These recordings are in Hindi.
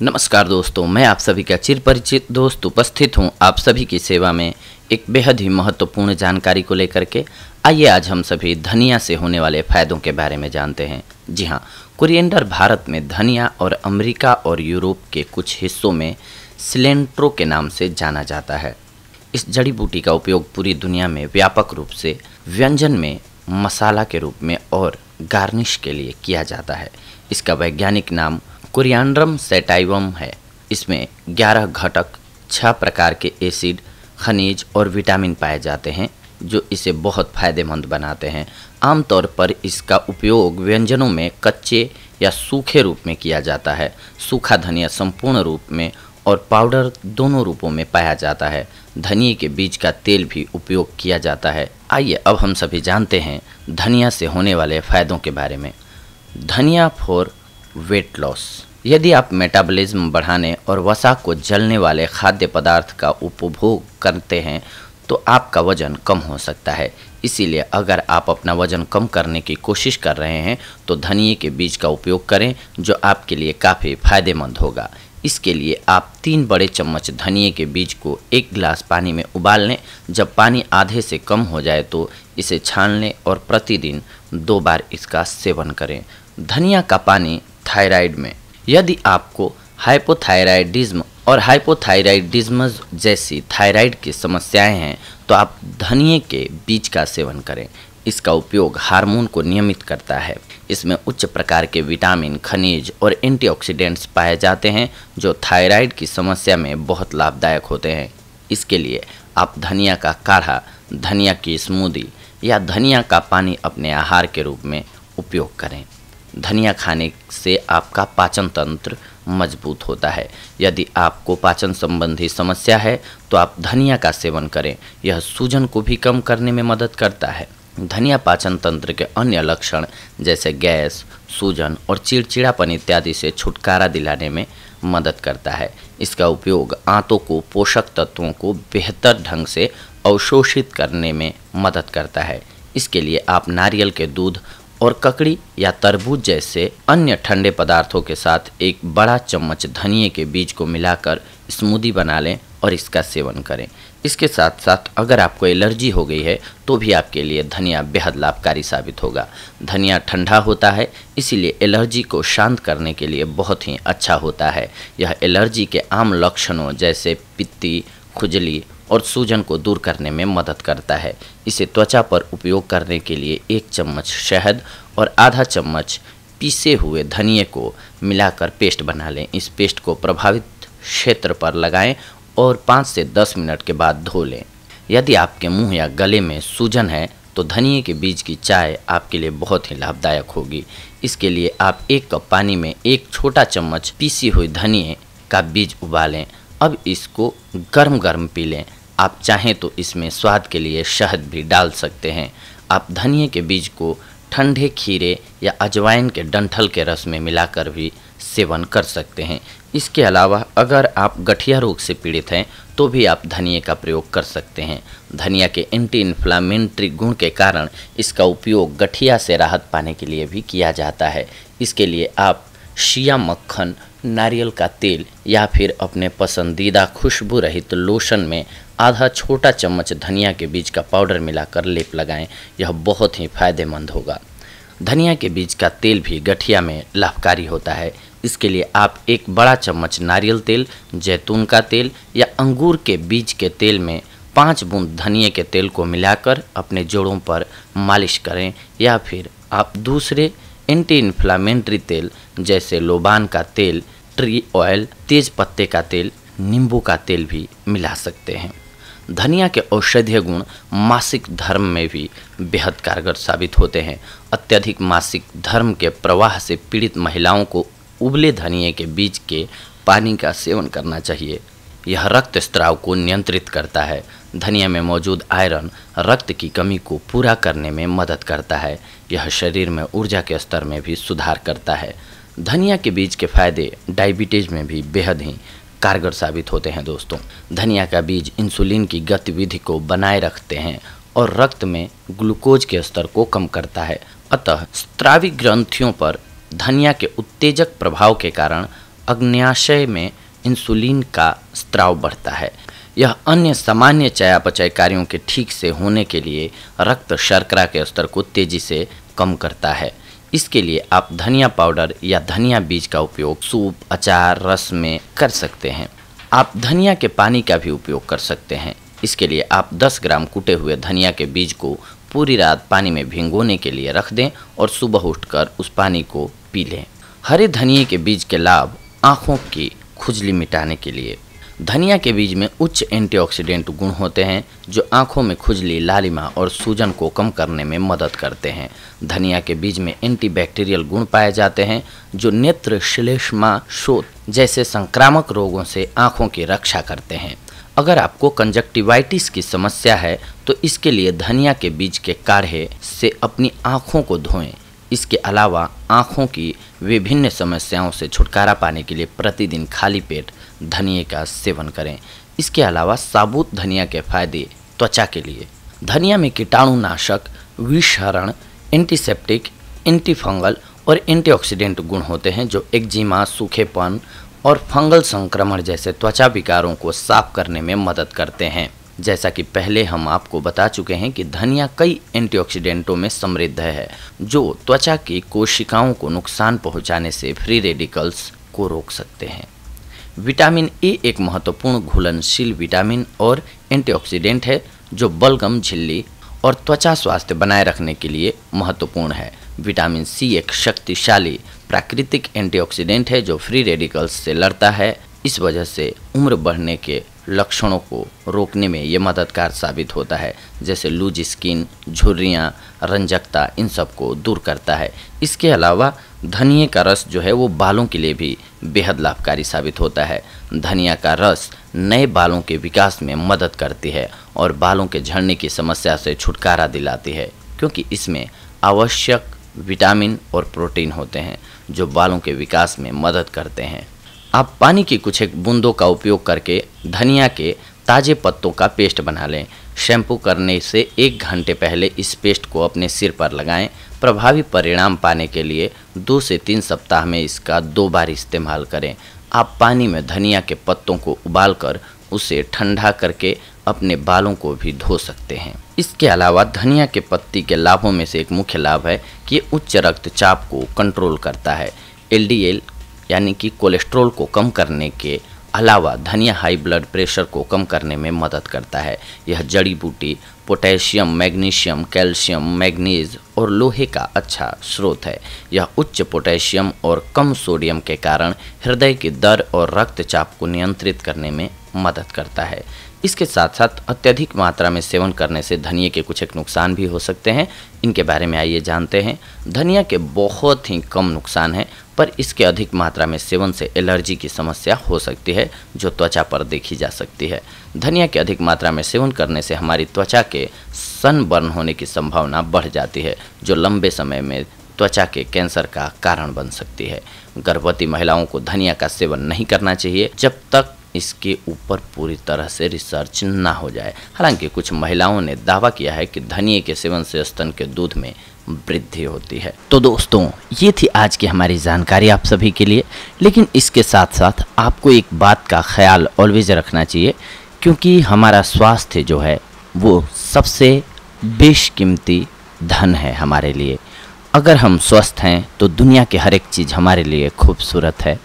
नमस्कार दोस्तों, मैं आप सभी का चिरपरिचित दोस्त उपस्थित हूं आप सभी की सेवा में एक बेहद ही महत्वपूर्ण जानकारी को लेकर के। आइए आज हम सभी धनिया से होने वाले फायदों के बारे में जानते हैं। जी हां, कोरिएंडर भारत में धनिया और अमेरिका और यूरोप के कुछ हिस्सों में सिलेंट्रो के नाम से जाना जाता है। इस जड़ी बूटी का उपयोग पूरी दुनिया में व्यापक रूप से व्यंजन में मसाला के रूप में और गार्निश के लिए किया जाता है। इसका वैज्ञानिक नाम कोरिएंड्रम सैटाइवम है। इसमें 11 घटक, 6 प्रकार के एसिड, खनिज और विटामिन पाए जाते हैं जो इसे बहुत फायदेमंद बनाते हैं। आमतौर पर इसका उपयोग व्यंजनों में कच्चे या सूखे रूप में किया जाता है। सूखा धनिया संपूर्ण रूप में और पाउडर दोनों रूपों में पाया जाता है। धनिया के बीज का तेल भी उपयोग किया जाता है। आइए अब हम सभी जानते हैं धनिया से होने वाले फायदों के बारे में। धनिया फॉर वेट लॉस। यदि आप मेटाबॉलिज्म बढ़ाने और वसा को जलने वाले खाद्य पदार्थ का उपभोग करते हैं तो आपका वजन कम हो सकता है। इसीलिए अगर आप अपना वजन कम करने की कोशिश कर रहे हैं तो धनिया के बीज का उपयोग करें, जो आपके लिए काफ़ी फायदेमंद होगा। इसके लिए आप 3 बड़े चम्मच धनिया के बीज को 1 गिलास पानी में उबाल लें। जब पानी आधे से कम हो जाए तो इसे छान लें और प्रतिदिन 2 बार इसका सेवन करें। धनिया का पानी थायराइड में। यदि आपको हाइपोथायराइडिज्म और हाइपोथायराइडिज्म जैसी थायराइड की समस्याएं हैं तो आप धनिया के बीज का सेवन करें। इसका उपयोग हार्मोन को नियमित करता है। इसमें उच्च प्रकार के विटामिन, खनिज और एंटीऑक्सीडेंट्स पाए जाते हैं जो थायराइड की समस्या में बहुत लाभदायक होते हैं। इसके लिए आप धनिया का काढ़ा, धनिया की स्मूदी या धनिया का पानी अपने आहार के रूप में उपयोग करें। धनिया खाने से आपका पाचन तंत्र मजबूत होता है। यदि आपको पाचन संबंधी समस्या है तो आप धनिया का सेवन करें। यह सूजन को भी कम करने में मदद करता है। धनिया पाचन तंत्र के अन्य लक्षण जैसे गैस, सूजन और चिड़चिड़ापन इत्यादि से छुटकारा दिलाने में मदद करता है। इसका उपयोग आंतों को पोषक तत्वों को बेहतर ढंग से अवशोषित करने में मदद करता है। इसके लिए आप नारियल के दूध और ककड़ी या तरबूज जैसे अन्य ठंडे पदार्थों के साथ 1 बड़ा चम्मच धनिया के बीज को मिलाकर स्मूदी बना लें और इसका सेवन करें। इसके साथ साथ अगर आपको एलर्जी हो गई है तो भी आपके लिए धनिया बेहद लाभकारी साबित होगा। धनिया ठंडा होता है, इसीलिए एलर्जी को शांत करने के लिए बहुत ही अच्छा होता है। यह एलर्जी के आम लक्षणों जैसे पित्ती, खुजली और सूजन को दूर करने में मदद करता है। इसे त्वचा पर उपयोग करने के लिए 1 चम्मच शहद और आधा चम्मच पीसे हुए धनिया को मिलाकर पेस्ट बना लें। इस पेस्ट को प्रभावित क्षेत्र पर लगाएं और 5 से 10 मिनट के बाद धो लें। यदि आपके मुंह या गले में सूजन है तो धनिया के बीज की चाय आपके लिए बहुत ही लाभदायक होगी। इसके लिए आप 1 कप पानी में 1 छोटा चम्मच पीसी हुई धनिया का बीज उबालें। अब इसको गर्म गर्म पी लें। आप चाहें तो इसमें स्वाद के लिए शहद भी डाल सकते हैं। आप धनिया के बीज को ठंडे खीरे या अजवाइन के डंठल के रस में मिलाकर भी सेवन कर सकते हैं। इसके अलावा अगर आप गठिया रोग से पीड़ित हैं तो भी आप धनिया का प्रयोग कर सकते हैं। धनिया के एंटी इन्फ्लामेटरी गुण के कारण इसका उपयोग गठिया से राहत पाने के लिए भी किया जाता है। इसके लिए आप शिया मक्खन, नारियल का तेल या फिर अपने पसंदीदा खुशबू रहित लोशन में आधा छोटा चम्मच धनिया के बीज का पाउडर मिलाकर लेप लगाएं। यह बहुत ही फायदेमंद होगा। धनिया के बीज का तेल भी गठिया में लाभकारी होता है। इसके लिए आप 1 बड़ा चम्मच नारियल तेल, जैतून का तेल या अंगूर के बीज के तेल में 5 बूंद धनिया के तेल को मिलाकर अपने जोड़ों पर मालिश करें। या फिर आप दूसरे एंटी इन्फ्लामेटरी तेल जैसे लोबान का तेल, ट्री ऑयल, तेज पत्ते का तेल, नींबू का तेल भी मिला सकते हैं। धनिया के औषधीय गुण मासिक धर्म में भी बेहद कारगर साबित होते हैं। अत्यधिक मासिक धर्म के प्रवाह से पीड़ित महिलाओं को उबले धनिया के बीज के पानी का सेवन करना चाहिए। यह रक्त स्राव को नियंत्रित करता है। धनिया में मौजूद आयरन रक्त की कमी को पूरा करने में मदद करता है। यह शरीर में ऊर्जा के स्तर में भी सुधार करता है। धनिया के बीज के फायदे डायबिटीज में भी बेहद ही कारगर साबित होते हैं दोस्तों। धनिया का बीज इंसुलिन की गतिविधि को बनाए रखते हैं और रक्त में ग्लूकोज के स्तर को कम करता है। अतः स्रावी ग्रंथियों पर धनिया के उत्तेजक प्रभाव के कारण अग्न्याशय में इंसुलिन का स्त्राव बढ़ता है। यह अन्य सामान्य चयापचय कार्यों के ठीक से होने के लिए रक्त शर्करा के स्तर को तेजी से कम करता है। इसके लिए आप धनिया पाउडर या धनिया बीज का उपयोग सूप, अचार, रस में कर सकते हैं। आप धनिया के पानी का भी उपयोग कर सकते हैं। इसके लिए आप 10 ग्राम कुटे हुए धनिया के बीज को पूरी रात पानी में भिगोने के लिए रख दें और सुबह उठकर उस पानी को पी लें। हरे धनिये के बीज के लाभ: आँखों की खुजली मिटाने के लिए। धनिया के बीज में उच्च एंटीऑक्सीडेंट गुण होते हैं जो आँखों में खुजली, लालिमा और सूजन को कम करने में मदद करते हैं। धनिया के बीज में एंटीबैक्टीरियल गुण पाए जाते हैं जो नेत्र, श्लेष्मा, शोथ जैसे संक्रामक रोगों से आँखों की रक्षा करते हैं। अगर आपको कंजक्टिवाइटिस की समस्या है तो इसके लिए धनिया के बीज के काढ़े से अपनी आँखों को धोएं। इसके अलावा आँखों की विभिन्न समस्याओं से छुटकारा पाने के लिए प्रतिदिन खाली पेट धनिये का सेवन करें। इसके अलावा साबुत धनिया के फायदे त्वचा के लिए: धनिया में कीटाणुनाशक, विषहरण, एंटीसेप्टिक, एंटीफंगल और एंटीऑक्सीडेंट गुण होते हैं जो एक्जिमा, सूखेपन और फंगल संक्रमण जैसे त्वचा विकारों को साफ करने में मदद करते हैं। जैसा कि पहले हम आपको बता चुके हैं कि धनिया कई एंटीऑक्सीडेंटों में समृद्ध है जो त्वचा की कोशिकाओं को नुकसान पहुंचाने से फ्री रेडिकल्स को रोक सकते हैं। विटामिन ए एक महत्वपूर्ण घुलनशील विटामिन और एंटीऑक्सीडेंट है जो बलगम झिल्ली और त्वचा स्वास्थ्य बनाए रखने के लिए महत्वपूर्ण है। विटामिन सी एक शक्तिशाली प्राकृतिक एंटीऑक्सीडेंट है जो फ्री रेडिकल्स से लड़ता है। इस वजह से उम्र बढ़ने के लक्षणों को रोकने में ये मददगार साबित होता है, जैसे लूज स्किन, झुर्रियाँ, रंजकता, इन सब को दूर करता है। इसके अलावा धनिये का रस जो है वो बालों के लिए भी बेहद लाभकारी साबित होता है। धनिया का रस नए बालों के विकास में मदद करती है और बालों के झड़ने की समस्या से छुटकारा दिलाती है क्योंकि इसमें आवश्यक विटामिन और प्रोटीन होते हैं जो बालों के विकास में मदद करते हैं। आप पानी की कुछ एक बूंदों का उपयोग करके धनिया के ताज़े पत्तों का पेस्ट बना लें। शैम्पू करने से 1 घंटे पहले इस पेस्ट को अपने सिर पर लगाएं। प्रभावी परिणाम पाने के लिए 2 से 3 सप्ताह में इसका 2 बार इस्तेमाल करें। आप पानी में धनिया के पत्तों को उबालकर उसे ठंडा करके अपने बालों को भी धो सकते हैं। इसके अलावा धनिया के पत्ती के लाभों में से एक मुख्य लाभ है कि ये उच्च रक्तचाप को कंट्रोल करता है। LDL यानी कि कोलेस्ट्रॉल को कम करने के अलावा धनिया हाई ब्लड प्रेशर को कम करने में मदद करता है। यह जड़ी बूटी पोटेशियम, मैग्नीशियम, कैल्शियम, मैग्नीज और लोहे का अच्छा स्रोत है। यह उच्च पोटेशियम और कम सोडियम के कारण हृदय की दर और रक्तचाप को नियंत्रित करने में मदद करता है। इसके साथ साथ अत्यधिक मात्रा में सेवन करने से धनिये के कुछ एक नुकसान भी हो सकते हैं। इनके बारे में आइए जानते हैं। धनिया के बहुत ही कम नुकसान हैं, पर इसके अधिक मात्रा में सेवन से एलर्जी की समस्या हो सकती है जो त्वचा पर देखी जा सकती है। धनिया के अधिक मात्रा में सेवन करने से हमारी त्वचा के सनबर्न होने की संभावना बढ़ जाती है जो लंबे समय में त्वचा के कैंसर का कारण बन सकती है। गर्भवती महिलाओं को धनिया का सेवन नहीं करना चाहिए जब तक इसके ऊपर पूरी तरह से रिसर्च ना हो जाए। हालांकि कुछ महिलाओं ने दावा किया है कि धनिये के सेवन से स्तन के दूध में वृद्धि होती है। तो दोस्तों, ये थी आज की हमारी जानकारी आप सभी के लिए। लेकिन इसके साथ साथ आपको एक बात का ख्याल ऑलवेज रखना चाहिए, क्योंकि हमारा स्वास्थ्य जो है वो सबसे बेशकीमती धन है हमारे लिए। अगर हम स्वस्थ हैं तो दुनिया के हर एक चीज़ हमारे लिए खूबसूरत है।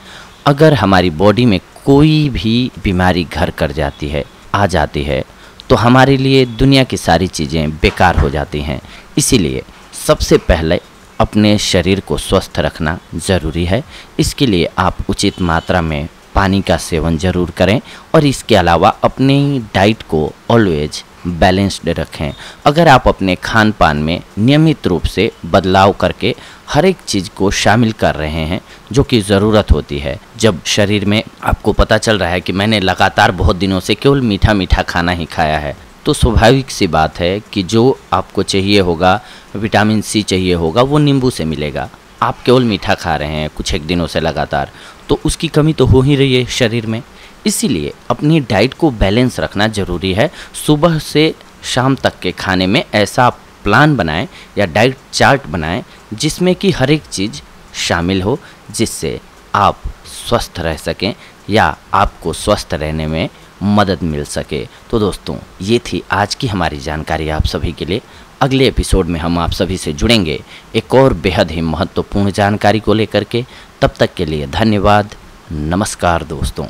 अगर हमारी बॉडी में कोई भी बीमारी घर कर जाती है, आ जाती है, तो हमारे लिए दुनिया की सारी चीज़ें बेकार हो जाती हैं। इसीलिए सबसे पहले अपने शरीर को स्वस्थ रखना ज़रूरी है। इसके लिए आप उचित मात्रा में पानी का सेवन ज़रूर करें और इसके अलावा अपनी डाइट को ऑलवेज बैलेंस्ड रखें। अगर आप अपने खान पान में नियमित रूप से बदलाव करके हर एक चीज़ को शामिल कर रहे हैं जो कि ज़रूरत होती है, जब शरीर में आपको पता चल रहा है कि मैंने लगातार बहुत दिनों से केवल मीठा मीठा खाना ही खाया है, तो स्वाभाविक सी बात है कि जो आपको चाहिए होगा, विटामिन सी चाहिए होगा, वो नींबू से मिलेगा। आप केवल मीठा खा रहे हैं कुछ एक दिनों से लगातार, तो उसकी कमी तो हो ही रही है शरीर में। इसीलिए अपनी डाइट को बैलेंस रखना ज़रूरी है। सुबह से शाम तक के खाने में ऐसा प्लान बनाएं या डाइट चार्ट बनाएं जिसमें कि हर एक चीज़ शामिल हो, जिससे आप स्वस्थ रह सकें या आपको स्वस्थ रहने में मदद मिल सके। तो दोस्तों, ये थी आज की हमारी जानकारी आप सभी के लिए। अगले एपिसोड में हम आप सभी से जुड़ेंगे एक और बेहद ही महत्वपूर्ण जानकारी को लेकर के। तब तक के लिए धन्यवाद। नमस्कार दोस्तों।